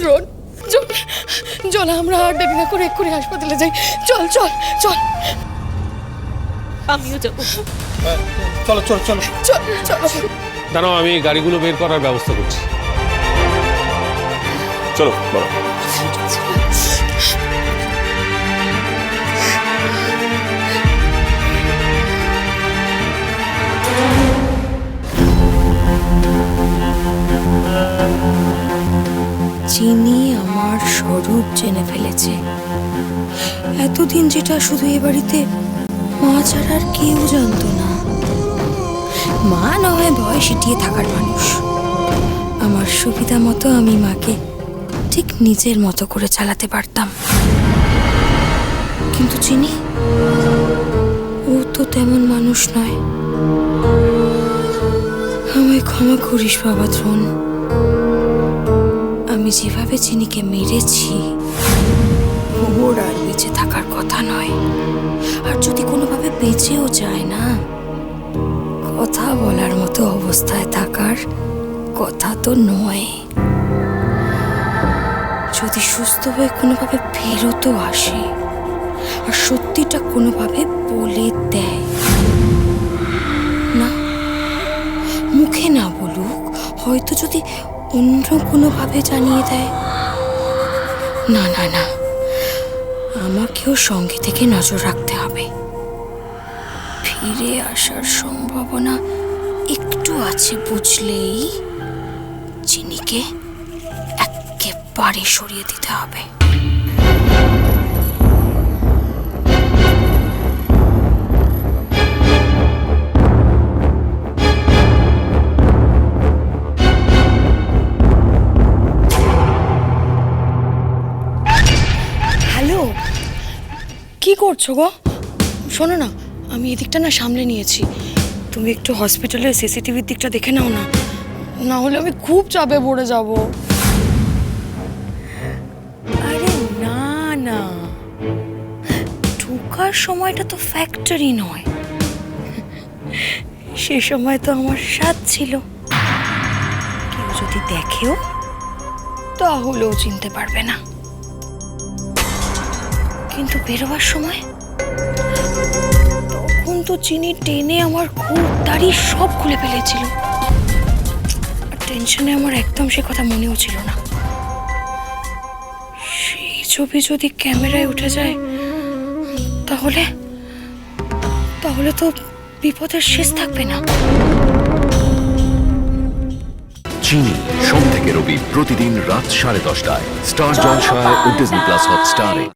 Road চল আমরা আর দেরি না করে এক্ষুনি হাসপাতালে যাই। চল চল চল। আমিও যাবো। চলো চলো চলো চল চলো। দাঁড়াও, আমি গাড়িগুলো বের করার ব্যবস্থা করছি। চলো বলো। চিনি আমার স্বরূপ জেনে ফেলেছে। এতদিন যেটা শুধু এ বাড়িতে মা ছাড়া আর কেউ জানতো না। মা না হয় ভয় সিটিয়ে থাকার মানুষ। আমার সুবিধা মতো আমি মাকে ঠিক নিজের মতো করে চালাতে পারতাম। কিন্তু চিনি ও তো তেমন মানুষ নয়। আমায় ক্ষমা করিস বাবা দ্রোণ। আমি যেভাবে চিনিকে মেরেছি ওর আর বেঁচে থাকার কথা নয়। আর যদি কোনোভাবে বেঁচেও যায় না, কথা বলার মতো অবস্থায় থাকার কথা তো নয়। যদি সুস্থ হয়ে কোনোভাবে ফেরতও আসে আর সত্যিটা কোনোভাবে বলে দেয়, না মুখে না বলুক, হয়তো যদি অন্য কোনোভাবে জানিয়ে দেয়, না না না, আমাকেও সঙ্গে থেকে নজর রাখতে হবে। ফিরে আসার সম্ভাবনা একটু আছে বুঝলেই চিনিকে একেবারে সরিয়ে দিতে হবে। হ্যালো, কি করছো গো? শোনো না, আমি এদিকটা না সামলে নিয়েছি। তুমি একটু হসপিটালের সিসিটিভির দিকটা দেখে নাও না, না হলে আমি খুব চাপে পড়ে যাব। আরে না না, ঢোকার সময়টা তো ফ্যাক্টরি নয়, সে সময় তো আমার সাথ ছিল। কেউ যদি দেখেও তাহলেও চিনতে পারবে না। কিন্তু বেরোবার সময় তখন তো চিনি টেনে আমার খুব দাড়ি সব খুলে ফেলেছিল। আর টেনশনে আমার একদম সে কথা মনেও ছিল না। সেই ছবি যদি ক্যামেরায় উঠে যায় তাহলে তাহলে তো বিপদের শেষ থাকবে না। চিনি সোম থেকে রবি প্রতিদিন রাত 10:30টায় স্টার জলসায় ও ডিজনি প্লাস হটস্টারে।